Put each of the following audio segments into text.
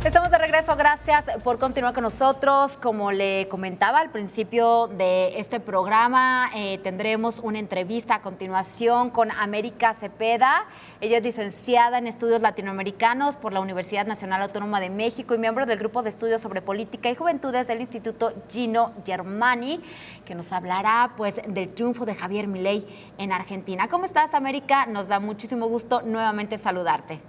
Estamos de regreso, gracias por continuar con nosotros. Como le comentaba al principio de este programa, tendremos una entrevista a continuación con América Cepeda. Ella es licenciada en Estudios Latinoamericanos por la Universidad Nacional Autónoma de México y miembro del Grupo de Estudios sobre Política y Juventudes del Instituto Gino Germani, que nos hablará pues del triunfo de Javier Milei en Argentina. ¿Cómo estás, América? Nos da muchísimo gusto nuevamente saludarte.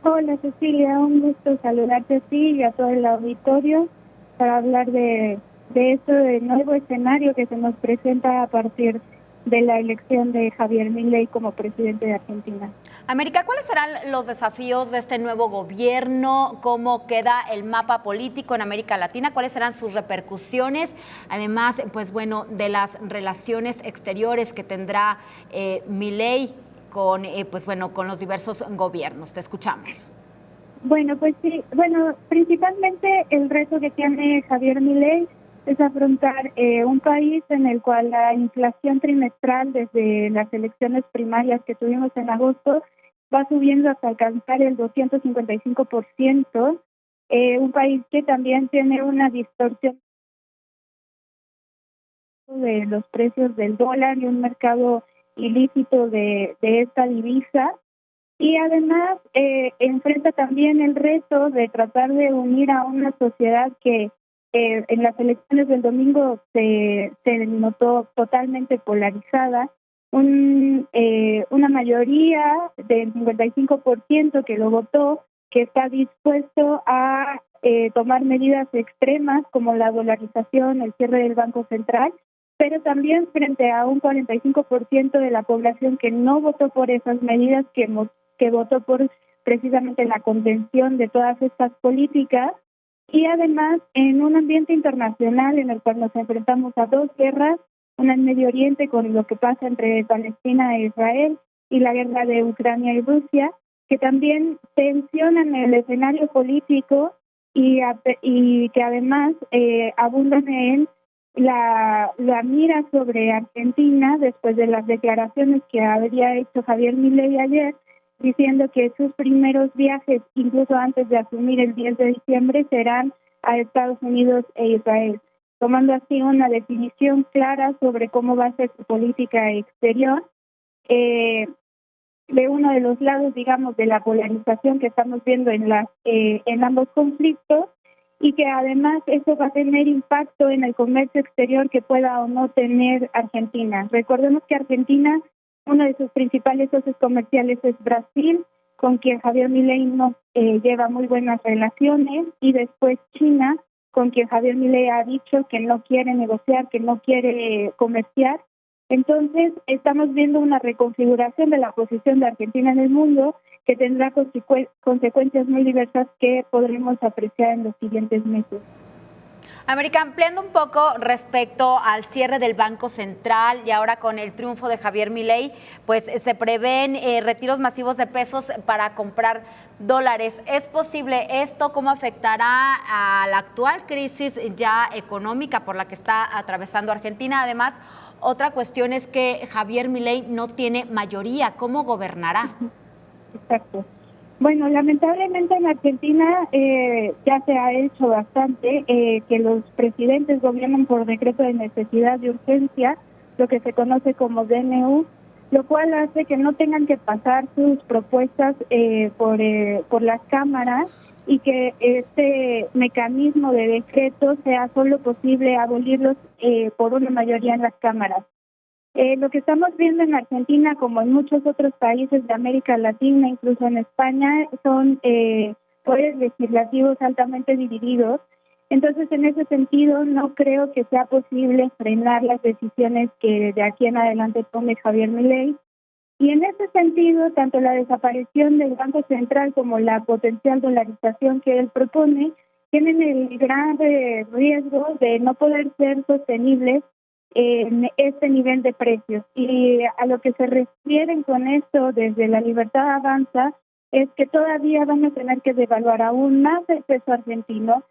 Hola Cecilia, un gusto saludarte a ti y a todo el auditorio para hablar de este nuevo escenario que se nos presenta a partir de la elección de Javier Milei como presidente de Argentina. América, ¿cuáles serán los desafíos de este nuevo gobierno? ¿Cómo queda el mapa político en América Latina? ¿Cuáles serán sus repercusiones? Además, pues bueno, de las relaciones exteriores que tendrá Milei con, con los diversos gobiernos. Te escuchamos. Bueno, pues sí, principalmente el reto que tiene Javier Milei es afrontar un país en el cual la inflación trimestral desde las elecciones primarias que tuvimos en agosto va subiendo hasta alcanzar el 255%, un país que también tiene una distorsión de los precios del dólar y un mercado ilícito de esta divisa. Y además enfrenta también el reto de tratar de unir a una sociedad que en las elecciones del domingo se notó totalmente polarizada, una mayoría del 55% que lo votó, que está dispuesto a tomar medidas extremas como la dolarización, el cierre del Banco Central, pero también frente a un 45% de la población que no votó por esas medidas, que votó por precisamente la contención de todas estas políticas, y además en un ambiente internacional en el cual nos enfrentamos a dos guerras, una en Medio Oriente con lo que pasa entre Palestina e Israel y la guerra de Ucrania y Rusia, que también tensionan el escenario político y que además abundan en la mira sobre Argentina después de las declaraciones que habría hecho Javier Milei ayer, diciendo que sus primeros viajes, incluso antes de asumir el 10 de diciembre, serán a Estados Unidos e Israel, tomando así una definición clara sobre cómo va a ser su política exterior, de uno de los lados, digamos, de la polarización que estamos viendo en ambos conflictos, y que además eso va a tener impacto en el comercio exterior que pueda o no tener Argentina. Recordemos que Argentina, uno de sus principales socios comerciales es Brasil, con quien Javier Milei no lleva muy buenas relaciones, y después China, con quien Javier Milei ha dicho que no quiere negociar, que no quiere comerciar. Entonces, estamos viendo una reconfiguración de la posición de Argentina en el mundo que tendrá consecuencias muy diversas que podremos apreciar en los siguientes meses. América, ampliando un poco respecto al cierre del Banco Central y ahora con el triunfo de Javier Milei, pues se prevén retiros masivos de pesos para comprar dólares. ¿Es posible esto? ¿Cómo afectará a la actual crisis ya económica por la que está atravesando Argentina? Además, otra cuestión es que Javier Milei no tiene mayoría. ¿Cómo gobernará? Exacto. Bueno, lamentablemente en Argentina ya se ha hecho bastante que los presidentes gobiernan por decreto de necesidad de urgencia, lo que se conoce como DNU, lo cual hace que no tengan que pasar sus propuestas por las cámaras, y que este mecanismo de decreto sea solo posible abolirlos por una mayoría en las cámaras. Lo que estamos viendo en Argentina, como en muchos otros países de América Latina, incluso en España, son poderes legislativos altamente divididos. Entonces, en ese sentido, no creo que sea posible frenar las decisiones que de aquí en adelante tome Javier Milei. Y en ese sentido, tanto la desaparición del Banco Central como la potencial dolarización que él propone tienen el grave riesgo de no poder ser sostenibles en este nivel de precios. Y a lo que se refieren con esto desde La Libertad Avanza es que todavía van a tener que devaluar aún más el peso argentino,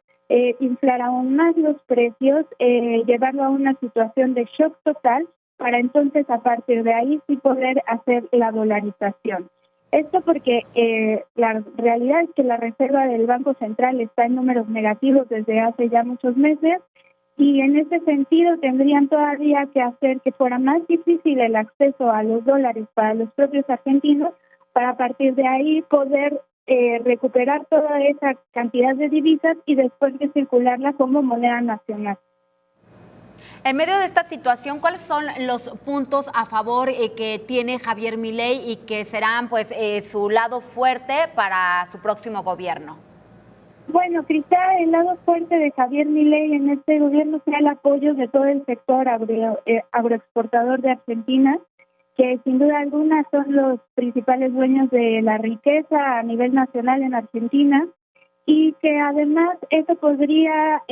inflar aún más los precios, llevarlo a una situación de shock total para entonces a partir de ahí sí poder hacer la dolarización. Esto porque la realidad es que la reserva del Banco Central está en números negativos desde hace ya muchos meses y en ese sentido tendrían todavía que hacer que fuera más difícil el acceso a los dólares para los propios argentinos para a partir de ahí poder recuperar toda esa cantidad de divisas y después de circularla como moneda nacional. En medio de esta situación, ¿cuáles son los puntos a favor que tiene Javier Milei y que serán pues su lado fuerte para su próximo gobierno? Bueno, quizá el lado fuerte de Javier Milei en este gobierno sea el apoyo de todo el sector agroexportador de Argentina, que sin duda alguna son los principales dueños de la riqueza a nivel nacional en Argentina y que además eso podría,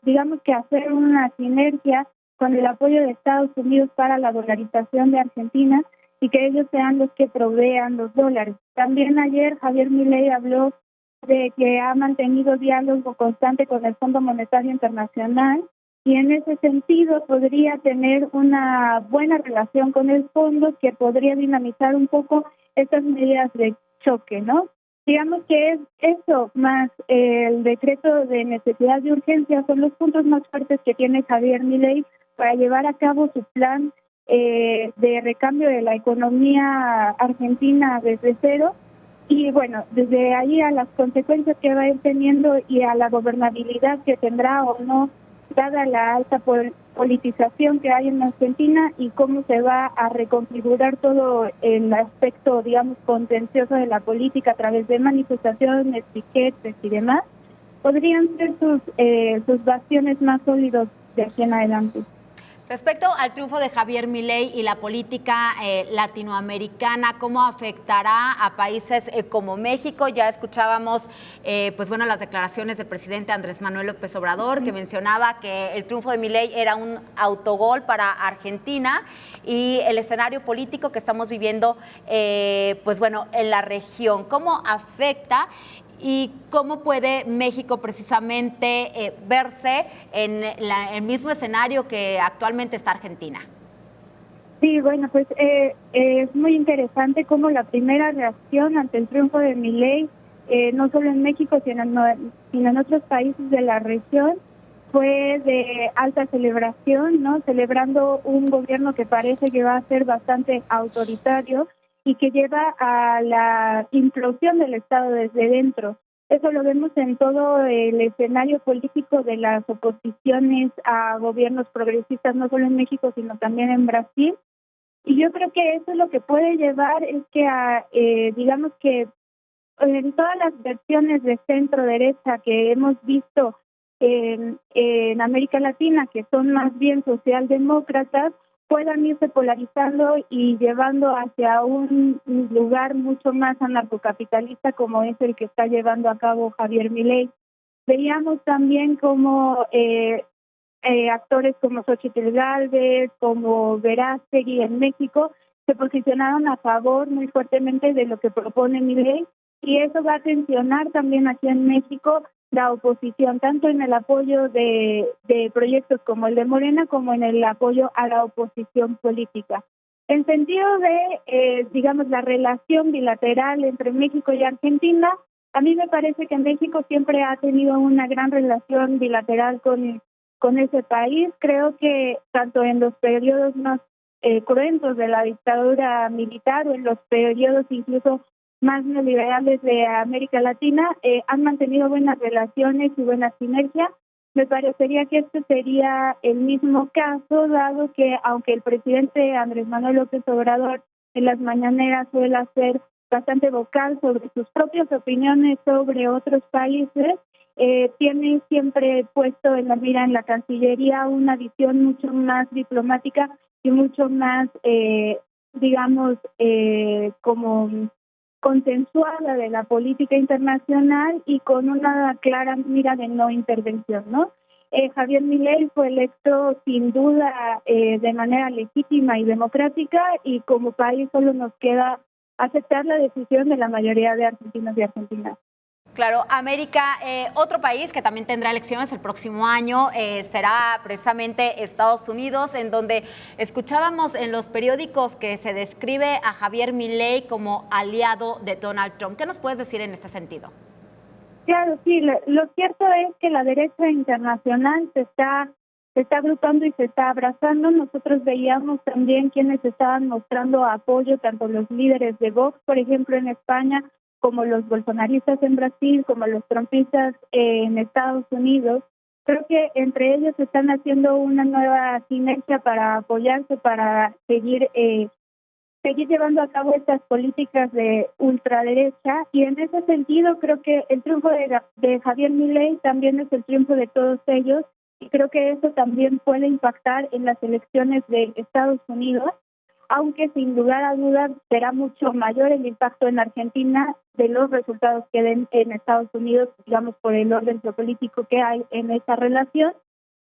digamos que hacer una sinergia con el apoyo de Estados Unidos para la dolarización de Argentina y que ellos sean los que provean los dólares. También ayer Javier Milei habló de que ha mantenido diálogo constante con el Fondo Monetario Internacional y en ese sentido podría tener una buena relación con el fondo que podría dinamizar un poco estas medidas de choque, ¿no? Digamos que es eso, más el decreto de necesidad de urgencia, son los puntos más fuertes que tiene Javier Milei para llevar a cabo su plan de recambio de la economía argentina desde cero. Y bueno, desde ahí a las consecuencias que va a ir teniendo y a la gobernabilidad que tendrá o no, dada la alta politización que hay en Argentina y cómo se va a reconfigurar todo el aspecto, digamos, contencioso de la política a través de manifestaciones, piquetes y demás, podrían ser sus bastiones más sólidos de aquí en adelante. Respecto al triunfo de Javier Milei y la política latinoamericana, ¿cómo afectará a países como México? Ya escuchábamos pues bueno, las declaraciones del presidente Andrés Manuel López Obrador, que mencionaba que el triunfo de Milei era un autogol para Argentina y el escenario político que estamos viviendo pues bueno, en la región. ¿Cómo afecta? ¿Y cómo puede México precisamente verse en el mismo escenario que actualmente está Argentina? Sí, bueno, pues es muy interesante cómo la primera reacción ante el triunfo de Milei, no solo en México, sino en otros países de la región, fue de alta celebración, ¿no? Celebrando un gobierno que parece que va a ser bastante autoritario y que lleva a la implosión del Estado desde dentro. Eso lo vemos en todo el escenario político de las oposiciones a gobiernos progresistas, no solo en México, sino también en Brasil. Y yo creo que eso es lo que puede llevar es que, digamos que en todas las versiones de centro-derecha que hemos visto en América Latina, que son más bien socialdemócratas, puedan irse polarizando y llevando hacia un lugar mucho más anarcocapitalista como es el que está llevando a cabo Javier Milei. Veíamos también como actores como Xochitl Gálvez, como Verástegui en México, se posicionaron a favor muy fuertemente de lo que propone Milei y eso va a tensionar también aquí en México la oposición, tanto en el apoyo de proyectos como el de Morena, como en el apoyo a la oposición política. En sentido de, digamos, la relación bilateral entre México y Argentina, a mí me parece que México siempre ha tenido una gran relación bilateral con ese país. Creo que tanto en los periodos más cruentos de la dictadura militar o en los periodos incluso más neoliberales de América Latina, han mantenido buenas relaciones y buena sinergia. Me parecería que este sería el mismo caso, dado que aunque el presidente Andrés Manuel López Obrador en las mañaneras suele ser bastante vocal sobre sus propias opiniones sobre otros países, tiene siempre puesto en la mira en la Cancillería una visión mucho más diplomática y mucho más, digamos, como consensuada de la política internacional y con una clara mira de no intervención, ¿no? Javier Milei fue electo sin duda de manera legítima y democrática y como país solo nos queda aceptar la decisión de la mayoría de argentinos y argentinas. Claro, América, otro país que también tendrá elecciones el próximo año será precisamente Estados Unidos, en donde escuchábamos en los periódicos que se describe a Javier Milei como aliado de Donald Trump. ¿Qué nos puedes decir en este sentido? Claro, sí, lo cierto es que la derecha internacional se está agrupando y se está abrazando. Nosotros veíamos también quienes estaban mostrando apoyo, tanto los líderes de Vox, por ejemplo, en España, como los bolsonaristas en Brasil, como los trumpistas en Estados Unidos. Creo que entre ellos están haciendo una nueva sinergia para apoyarse, para seguir llevando a cabo estas políticas de ultraderecha, y en ese sentido creo que el triunfo de Javier Milei también es el triunfo de todos ellos, y creo que eso también puede impactar en las elecciones de Estados Unidos, aunque sin lugar a dudas será mucho mayor el impacto en Argentina de los resultados que den en Estados Unidos, digamos, por el orden geopolítico que hay en esa relación.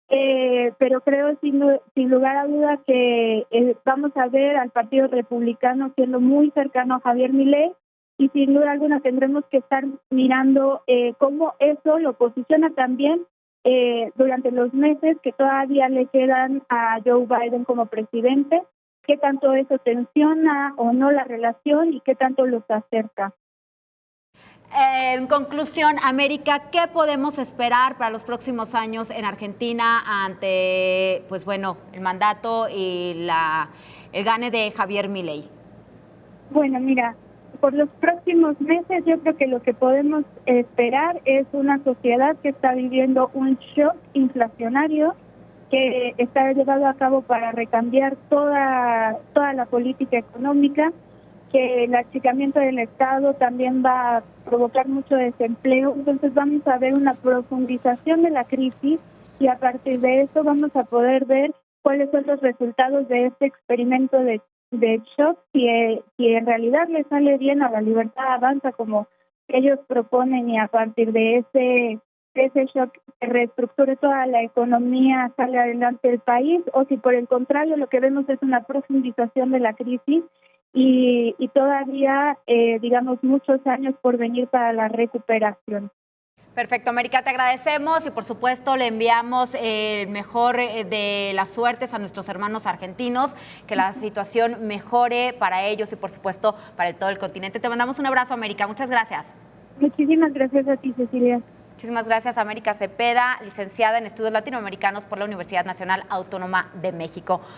Pero creo sin lugar a dudas que vamos a ver al Partido Republicano siendo muy cercano a Javier Milei, y sin duda alguna tendremos que estar mirando cómo eso lo posiciona también durante los meses que todavía le quedan a Joe Biden como presidente, qué tanto eso tensiona o no la relación y qué tanto los acerca. En conclusión, América, ¿qué podemos esperar para los próximos años en Argentina ante, pues bueno, el mandato y el gane de Javier Milei? Bueno, mira, por los próximos meses yo creo que lo que podemos esperar es una sociedad que está viviendo un shock inflacionario que está llevado a cabo para recambiar toda la política económica, que el achicamiento del Estado también va a provocar mucho desempleo. Entonces vamos a ver una profundización de la crisis, y a partir de eso vamos a poder ver cuáles son los resultados de este experimento de shock, si en realidad le sale bien a La Libertad Avanza como ellos proponen, y a partir de ese shock se reestructure toda la economía, sale adelante el país, o si por el contrario lo que vemos es una profundización de la crisis y todavía, digamos, muchos años por venir para la recuperación. Perfecto, América, te agradecemos y por supuesto le enviamos el mejor de las suertes a nuestros hermanos argentinos, que la situación mejore para ellos y por supuesto para todo el continente. Te mandamos un abrazo, América, muchas gracias. Muchísimas gracias a ti, Cecilia. Muchísimas gracias, América Cepeda, licenciada en Estudios Latinoamericanos por la Universidad Nacional Autónoma de México.